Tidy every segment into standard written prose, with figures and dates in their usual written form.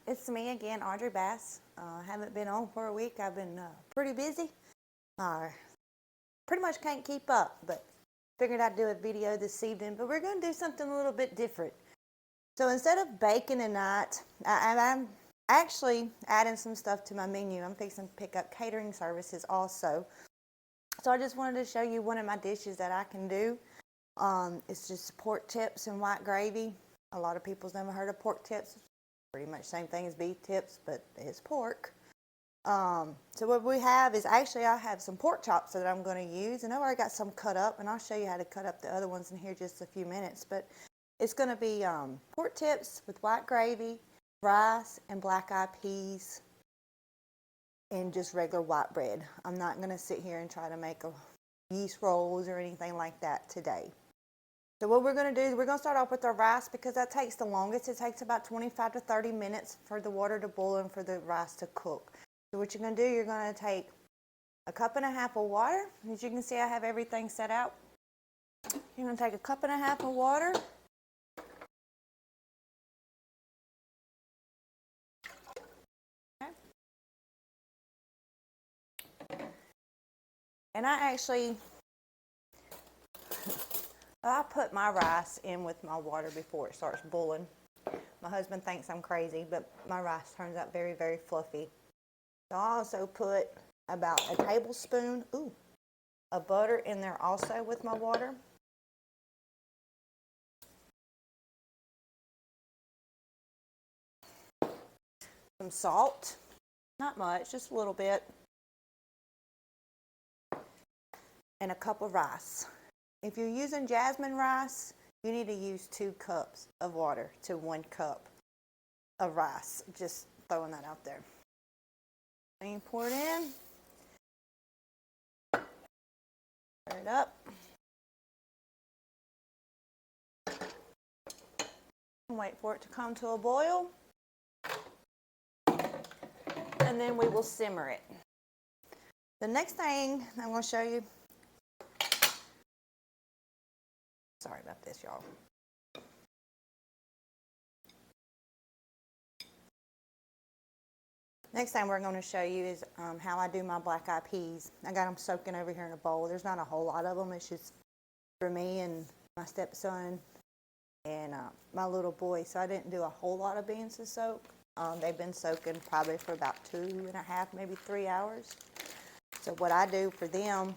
It's me again, Audrey Bass. Haven't been on for a week. I've been pretty busy. Pretty much can't keep up, but figured I'd do a video this evening. But we're going to do something a little bit different. So instead of baking tonight, I'm actually adding some stuff to my menu. I'm fixing to pick up catering services also. So I just wanted to show you one of my dishes that I can do. It's just pork tips and white gravy. A lot of people's never heard of pork tips. Pretty much same thing as beef tips, but it's pork. So what we have is actually I have some pork chops that I'm going to use, and I've already got some cut up, and I'll show you how to cut up the other ones in here just a few minutes. But it's going to be pork tips with white gravy, rice, and black-eyed peas, and just regular white bread. I'm not going to sit here and try to make yeast rolls or anything like that today. So what we're going to do is we're going to start off with our rice because that takes the longest. It takes about 25 to 30 minutes for the water to boil and for the rice to cook. So what you're going to do, you're going to take a cup and a half of water. As you can see, I have everything set out. You're going to take a cup and a half of water. Okay. And I put my rice in with my water before it starts boiling. My husband thinks I'm crazy, but my rice turns out very, very fluffy. So I also put about a tablespoon of butter in there also with my water. Some salt, not much, just a little bit. And a cup of rice. If you're using jasmine rice, you need to use 2 cups of water to 1 cup of rice. Just throwing that out there. And you pour it in. Stir it up. And wait for it to come to a boil. And then we will simmer it. The next thing I'm going to show you. Sorry about this, y'all. Next thing we're going to show you is how I do my black-eyed peas. I got them soaking over here in a bowl. There's not a whole lot of them. It's just for me and my stepson and my little boy. So I didn't do a whole lot of beans to soak. They've been soaking probably for about 2.5, maybe 3 hours. So what I do for them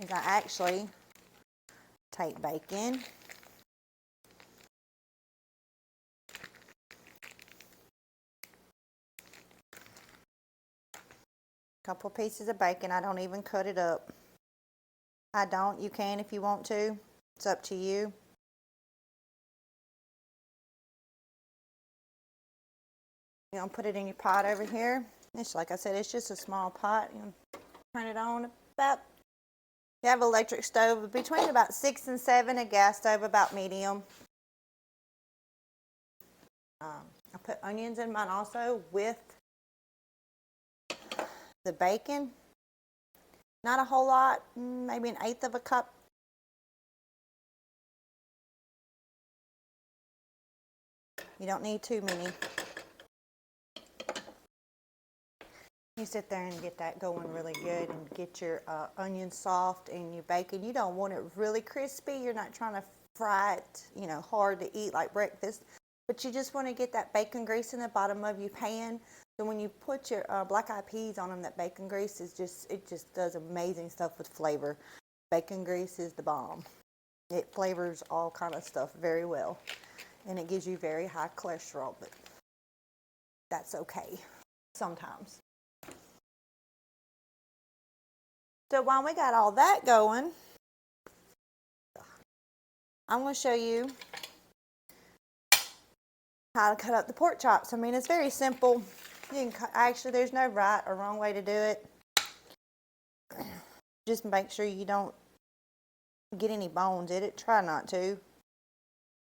is I actually take bacon, couple pieces of bacon. I don't even cut it up. I don't. You can if you want to. It's up to you. You're going to put it in your pot over here. It's like I said, it's just a small pot. You turn it on about. You have an electric stove between about 6 and 7, a gas stove about medium. I put onions in mine also with the bacon. Not a whole lot, maybe 1/8 of a cup. You don't need too many. You sit there and get that going really good and get your onions soft and your bacon. You don't want it really crispy. You're not trying to fry it, hard to eat like breakfast. But you just want to get that bacon grease in the bottom of your pan. So when you put your black-eyed peas on them, that bacon grease it just does amazing stuff with flavor. Bacon grease is the bomb. It flavors all kind of stuff very well. And it gives you very high cholesterol, but that's okay sometimes. So while we got all that going, I'm going to show you how to cut up the pork chops. I mean, it's very simple. You can actually, there's no right or wrong way to do it. Just make sure you don't get any bones in it. Try not to,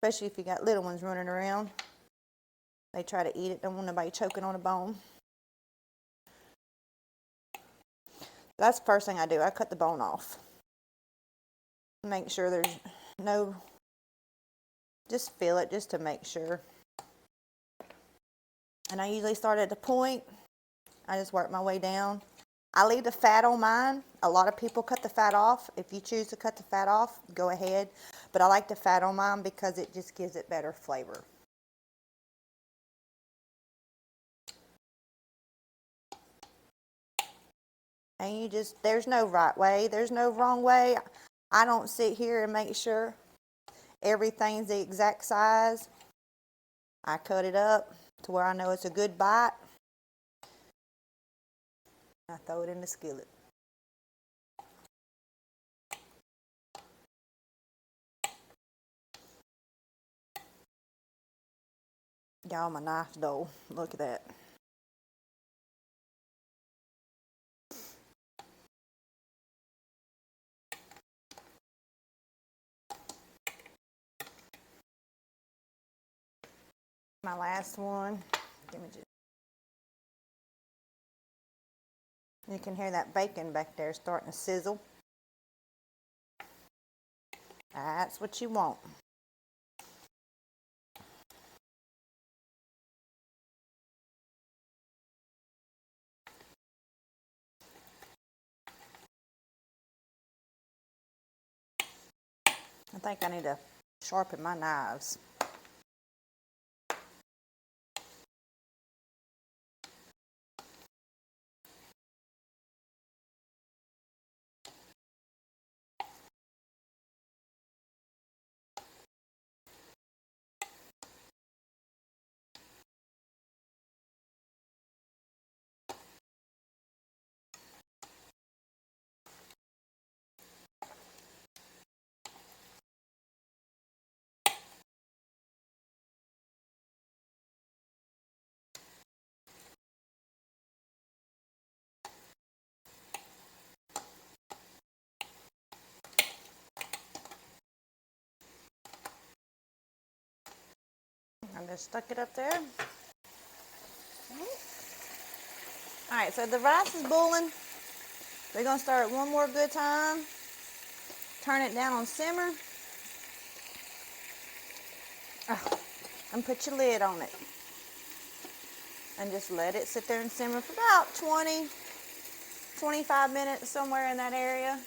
especially if you got little ones running around. They try to eat it. Don't want nobody choking on a bone. That's the first thing I do. I cut the bone off. Make sure there's no, just feel it just to make sure. And I usually start at the point. I just work my way down. I leave the fat on mine. A lot of people cut the fat off. If you choose to cut the fat off, go ahead. But I like the fat on mine because it just gives it better flavor. And you just, there's no right way, there's no wrong way. I don't sit here and make sure everything's the exact size. I cut it up to where I know it's a good bite. I throw it in the skillet. Y'all, my knife dull. Look at that. My last one. Give me just. You can hear that bacon back there starting to sizzle. That's what you want. I think I need to sharpen my knives. I just stuck it up there. Alright, so the rice is boiling. We're going to stir it one more good time. Turn it down on simmer. And put your lid on it. And just let it sit there and simmer for about 20, 25 minutes, somewhere in that area.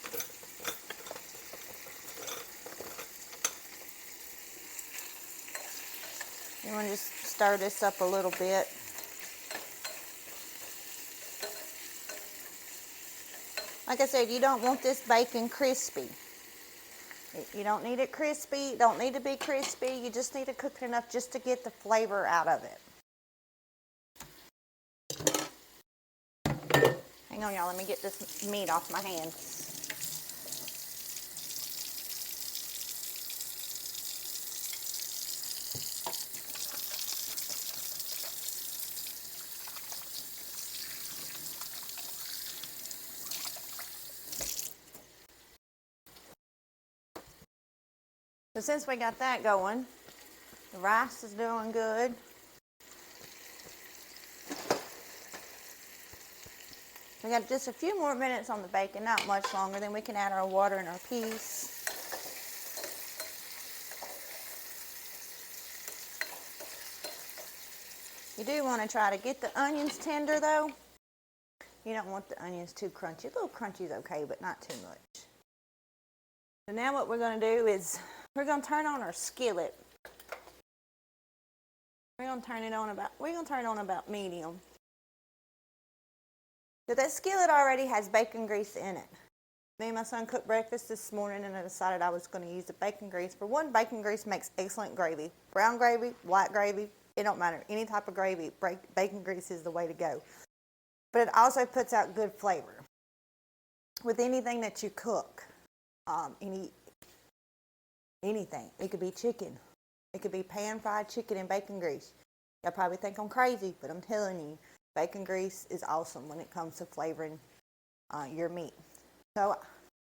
You want to just stir this up a little bit. Like I said, you don't want this bacon crispy. You don't need it crispy. You don't need to be crispy. You just need to cook it enough just to get the flavor out of it. Hang on, y'all. Let me get this meat off my hands. So since we got that going, the rice is doing good. We got just a few more minutes on the bacon, not much longer, then we can add our water and our peas. You do want to try to get the onions tender though. You don't want the onions too crunchy. A little crunchy is okay, but not too much. So now what we're going to do is we're going to turn on our skillet. We're going to turn it on about medium. So that skillet already has bacon grease in it. Me and my son cooked breakfast this morning and I decided I was going to use the bacon grease. For one, bacon grease makes excellent gravy. Brown gravy, white gravy, it don't matter. Any type of gravy, bacon grease is the way to go. But it also puts out good flavor. With anything that you cook, anything. It could be chicken. It could be pan-fried chicken and bacon grease. Y'all probably think I'm crazy, but I'm telling you, bacon grease is awesome when it comes to flavoring your meat. So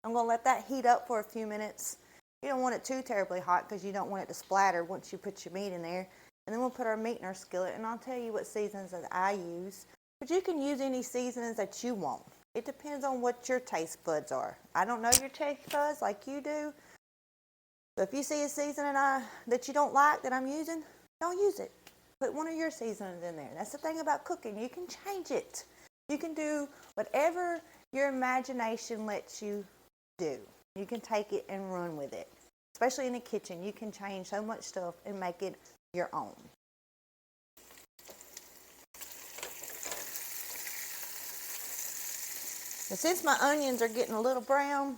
I'm going to let that heat up for a few minutes. You don't want it too terribly hot because you don't want it to splatter once you put your meat in there. And then we'll put our meat in our skillet, and I'll tell you what seasonings that I use. But you can use any seasonings that you want. It depends on what your taste buds are. I don't know your taste buds like you do. But if you see a seasoning that you don't like that I'm using, don't use it. Put one of your seasonings in there. That's the thing about cooking. You can change it. You can do whatever your imagination lets you do. You can take it and run with it. Especially in the kitchen, you can change so much stuff and make it your own. And since my onions are getting a little brown,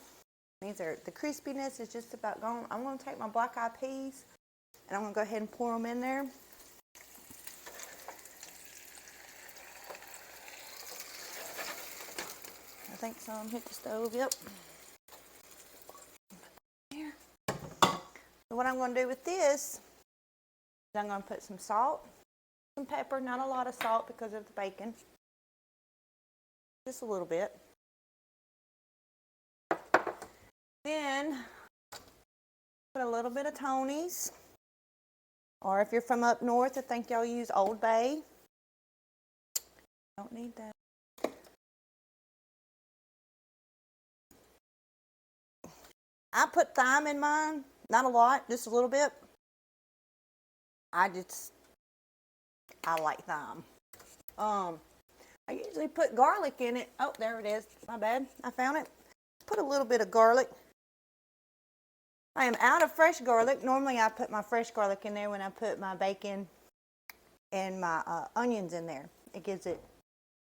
the crispiness is just about gone. I'm going to take my black eyed peas and I'm going to go ahead and pour them in there. I think some hit the stove, yep. Here. So what I'm going to do with this is I'm going to put some salt, some pepper, not a lot of salt because of the bacon. Just a little bit. Then put a little bit of Tony's, or if you're from up north, I think y'all use Old Bay. Don't need that. I put thyme in mine, not a lot, just a little bit. I like thyme. I usually put garlic in it. Oh, there it is. My bad. I found it. Put a little bit of garlic. I am out of fresh garlic. Normally I put my fresh garlic in there when I put my bacon and my onions in there. It gives it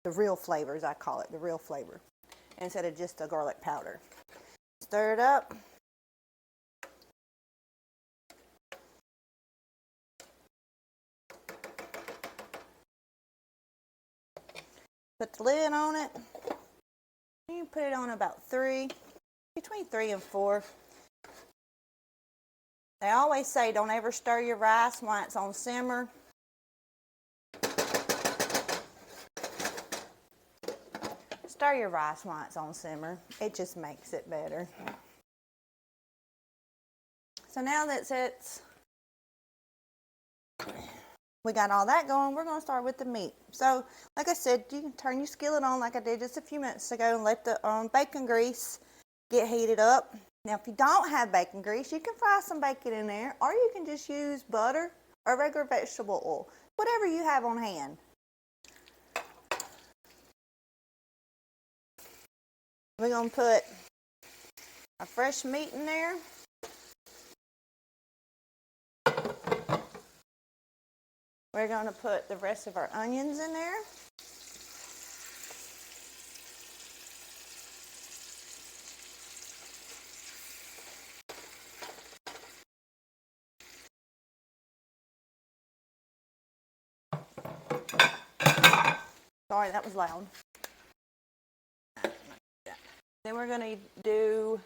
the real flavors, I call it, the real flavor, instead of just a garlic powder. Stir it up. Put the lid on it. You put it on about between 3 and 4. They always say don't ever stir your rice while it's on simmer. Stir your rice while it's on simmer. It just makes it better. So now that we got all that going, we're going to start with the meat. So, like I said, you can turn your skillet on like I did just a few minutes ago and let the bacon grease get heated up. Now, if you don't have bacon grease, you can fry some bacon in there, or you can just use butter or regular vegetable oil, whatever you have on hand. We're going to put our fresh meat in there. We're going to put the rest of our onions in there. Sorry, that was loud. Then we're going to do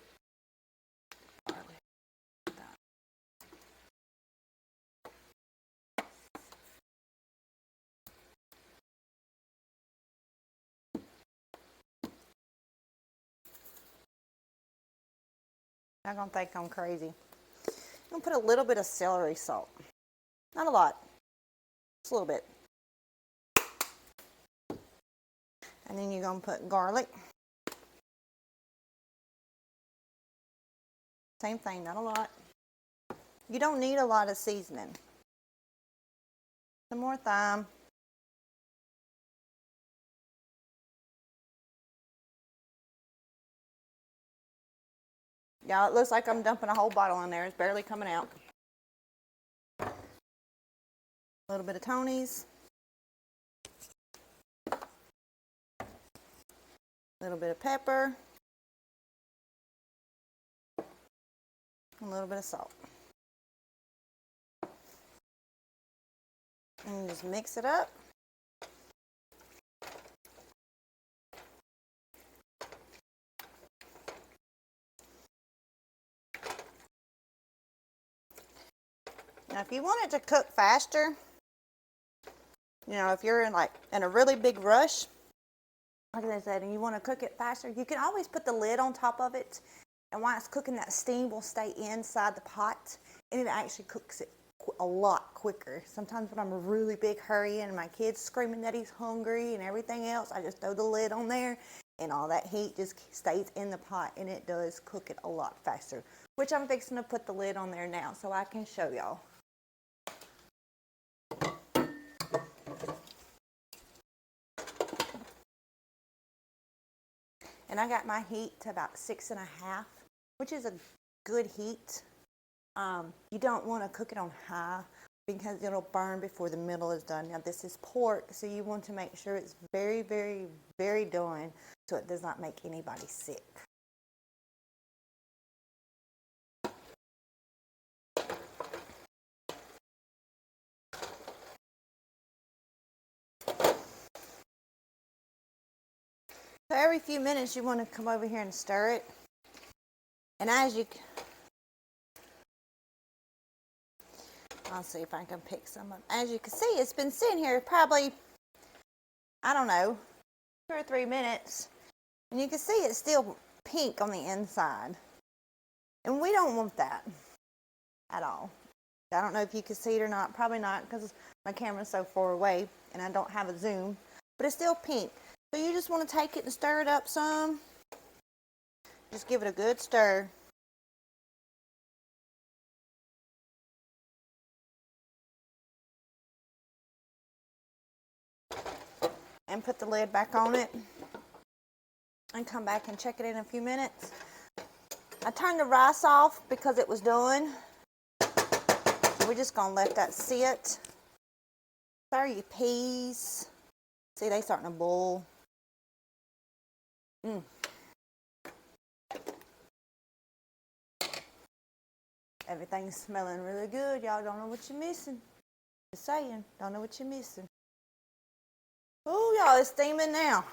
I'm going to think I'm crazy. I'm going to put a little bit of celery salt. Not a lot. Just a little bit. And then you're going to put garlic. Same thing, not a lot. You don't need a lot of seasoning. Some more thyme. Y'all, it looks like I'm dumping a whole bottle in there. It's barely coming out. A little bit of Tony's. A little bit of pepper. A little bit of salt. And just mix it up. Now, if you want it to cook faster, if you're in a really big rush, like I said, and you want to cook it faster, you can always put the lid on top of it, and while it's cooking, that steam will stay inside the pot, and it actually cooks it a lot quicker. Sometimes when I'm in a really big hurry and my kid's screaming that he's hungry and everything else, I just throw the lid on there, and all that heat just stays in the pot, and it does cook it a lot faster, which I'm fixing to put the lid on there now so I can show y'all. And I got my heat to about 6.5, which is a good heat. You don't want to cook it on high because it'll burn before the middle is done. Now this is pork, so you want to make sure it's very, very, very done so it does not make anybody sick. So every few minutes you want to come over here and stir it. And I'll see if I can pick some up. As you can see, it's been sitting here probably, I don't know, 2 or 3 minutes. And you can see it's still pink on the inside. And we don't want that at all. I don't know if you can see it or not. Probably not because my camera's so far away and I don't have a zoom. But it's still pink. So you just want to take it and stir it up some. Just give it a good stir. And put the lid back on it. And come back and check it in a few minutes. I turned the rice off because it was done. We're just going to let that sit. Stir your peas. See, they starting to boil. Everything's smelling really good. Y'all don't know what you're missing. Just saying, don't know what you're missing. Oh, y'all, it's steaming now.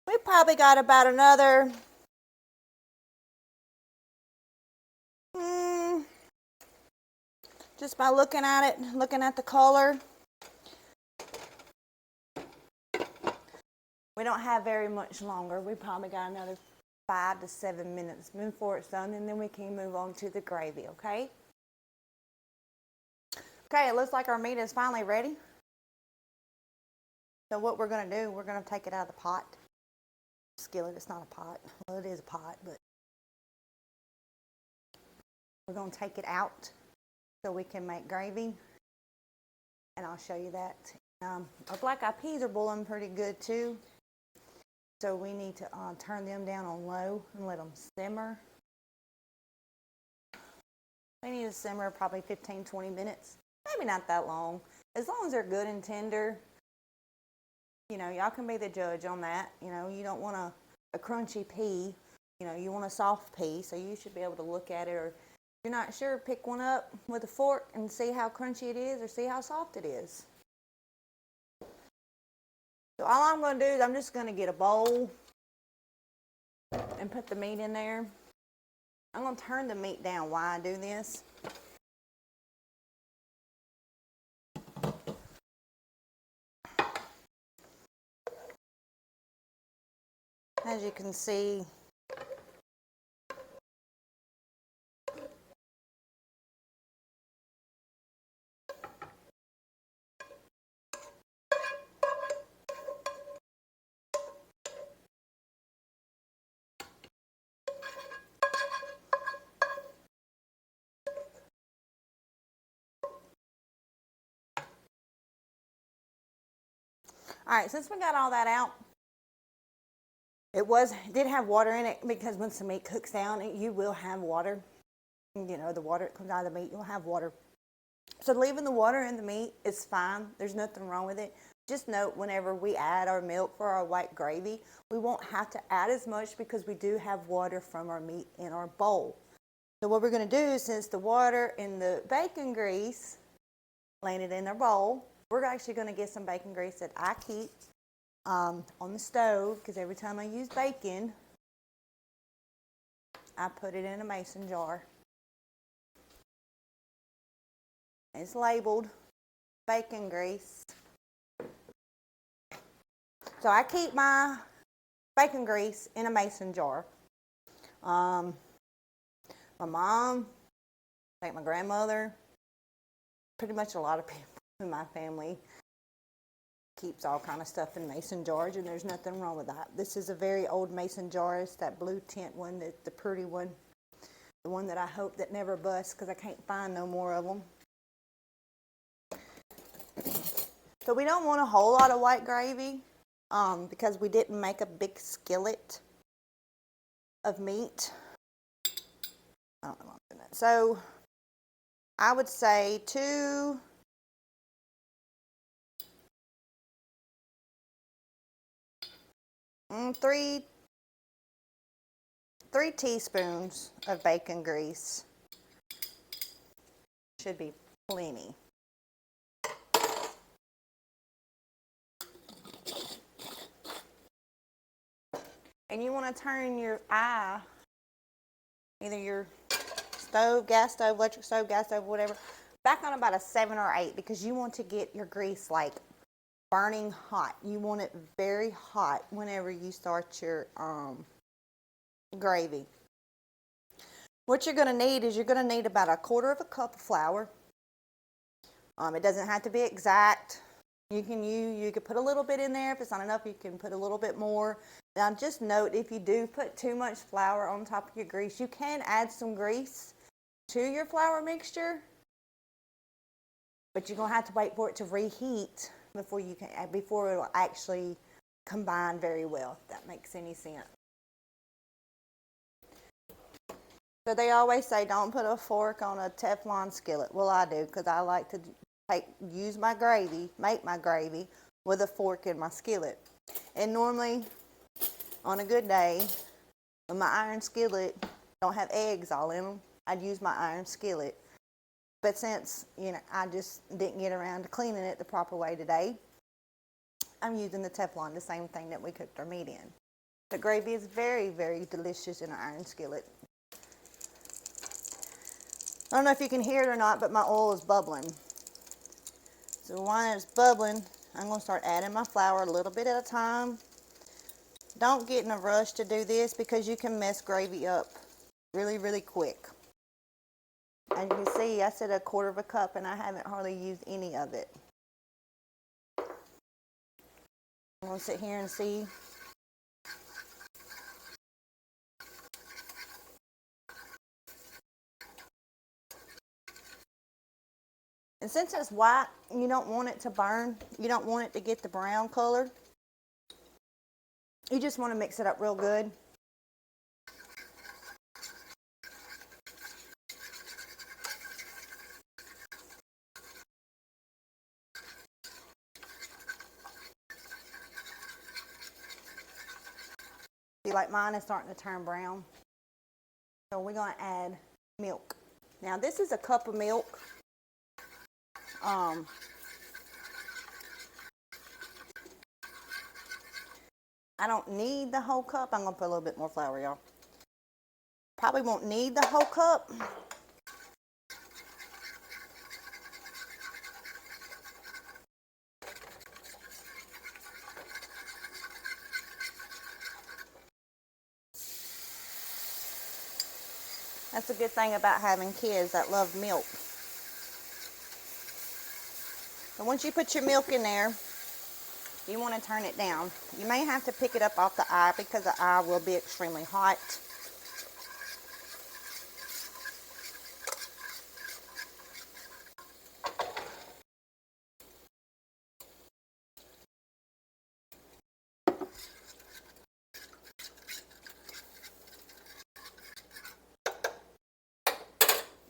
We probably got about another, just by looking at it, looking at the color. We don't have very much longer. We probably got another 5 to 7 minutes before it's done, and then we can move on to the gravy, okay? Okay, it looks like our meat is finally ready. So what we're going to do, we're going to take it out of the pot. Skillet, it's not a pot. Well, it is a pot, but we're going to take it out so we can make gravy. And I'll show you that. Our black eyed peas are boiling pretty good too. So we need to turn them down on low and let them simmer. They need to simmer probably 15-20 minutes. Maybe not that long. As long as they're good and tender. You know, y'all can be the judge on that. You know, you don't want a crunchy pea. You know, you want a soft pea. So you should be able to look at it. Or if you're not sure, pick one up with a fork and see how crunchy it is or see how soft it is. So all I'm going to do is I'm just going to get a bowl and put the meat in there. I'm going to turn the meat down while I do this. As you can see, all right, since we got all that out, it did have water in it because once the meat cooks down, you will have water. You know, the water that comes out of the meat, you'll have water. So leaving the water in the meat is fine. There's nothing wrong with it. Just note whenever we add our milk for our white gravy, we won't have to add as much because we do have water from our meat in our bowl. So what we're going to do, since the water and the bacon grease landed in our bowl, we're actually going to get some bacon grease that I keep on the stove, because every time I use bacon, I put it in a mason jar. It's labeled bacon grease. So I keep my bacon grease in a mason jar. My mom, I think my grandmother, pretty much a lot of people in my family keeps all kind of stuff in mason jars, and there's nothing wrong with that. This is a very old mason jar. It's that blue tint one, the pretty one, the one that I hope that never busts because I can't find no more of them. So we don't want a whole lot of white gravy because we didn't make a big skillet of meat. I don't know why I'm doing that. So I would say three teaspoons of bacon grease. Should be plenty. And you want to turn your eye, either your stove, gas stove, electric stove, gas stove, whatever, back on about a 7 or 8 because you want to get your grease like burning hot. You want it very hot whenever you start your gravy. What you're going to need is you're going to need about 1/4 cup of flour. It doesn't have to be exact. You could put a little bit in there. If it's not enough, you can put a little bit more. Now, just note, if you do put too much flour on top of your grease, you can add some grease to your flour mixture, but you're going to have to wait for it to reheat before it will actually combine very well, if that makes any sense. So they always say don't put a fork on a Teflon skillet. Well, I do because I like to make my gravy with a fork in my skillet. And normally, on a good day, when my iron skillet don't have eggs all in them, I'd use my iron skillet. But since, I just didn't get around to cleaning it the proper way today, I'm using the Teflon, the same thing that we cooked our meat in. The gravy is very, very delicious in an iron skillet. I don't know if you can hear it or not, but my oil is bubbling. So while it's bubbling, I'm going to start adding my flour a little bit at a time. Don't get in a rush to do this because you can mess gravy up really, really quick. As you can see, I said 1/4 cup and I haven't hardly used any of it. I'm going to sit here and see. And since it's white, you don't want it to burn. You don't want it to get the brown color. You just want to mix it up real good. See, like mine is starting to turn brown. So we're going to add milk. Now this is a cup of milk. I don't need the whole cup. I'm going to put a little bit more flour, y'all. Probably won't need the whole cup. That's a good thing about having kids that love milk. So once you put your milk in there, you want to turn it down. You may have to pick it up off the eye because the eye will be extremely hot.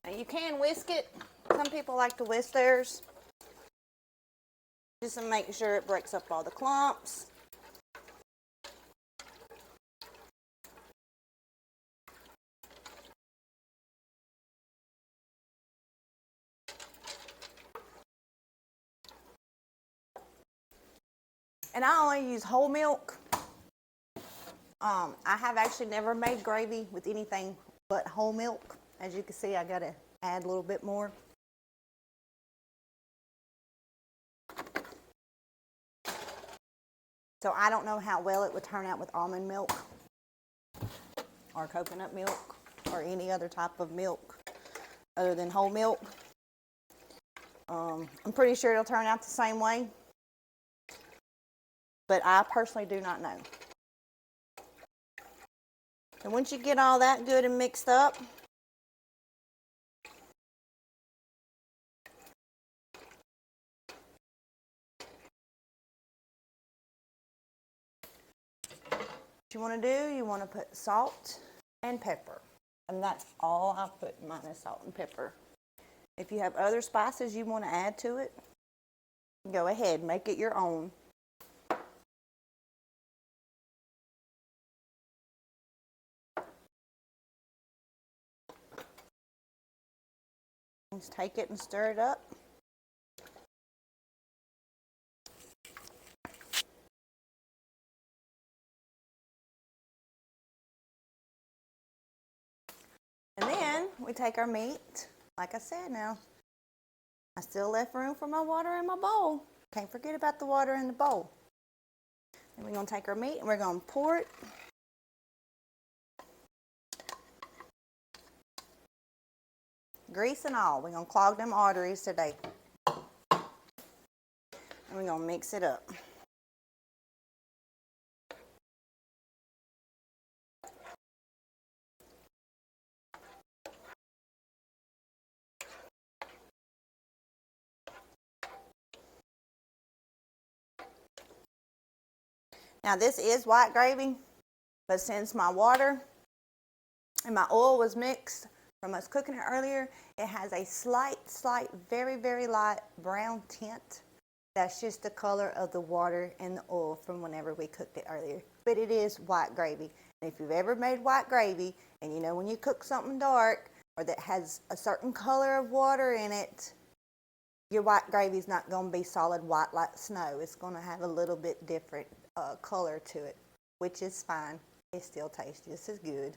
Now you can whisk it. Some people like to whisk theirs just to make sure it breaks up all the clumps. And I only use whole milk. I have actually never made gravy with anything but whole milk. As you can see, I got to add a little bit more. So I don't know how well it would turn out with almond milk or coconut milk or any other type of milk other than whole milk. I'm pretty sure it'll turn out the same way, but I personally do not know. And once you get all that good and mixed up, you want to do, you want to put salt and pepper. And that's all I put in mine is salt and pepper. If you have other spices you want to add to it, go ahead, make it your own. Just take it and stir it up. And then we take our meat. Like I said now, I still left room for my water in my bowl. Can't forget about the water in the bowl. And we're going to take our meat and we're going to pour it. Grease and all. We're going to clog them arteries today. And we're going to mix it up. Now this is white gravy, but since my water and my oil was mixed from us cooking it earlier, it has a slight, very, very light brown tint. That's just the color of the water and the oil from whenever we cooked it earlier. But it is white gravy. And if you've ever made white gravy, and you know when you cook something dark or that has a certain color of water in it, your white gravy is not going to be solid white like snow. It's going to have a little bit different color to it, which is fine. It still tastes just as good.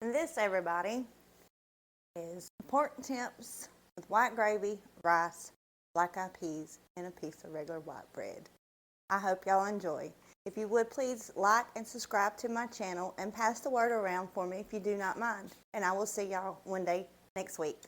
And this, everybody, is important tips with white gravy, rice, black eyed peas, and a piece of regular white bread. I hope y'all enjoy. If you would, please like and subscribe to my channel and pass the word around for me if you do not mind. And I will see y'all one day next week.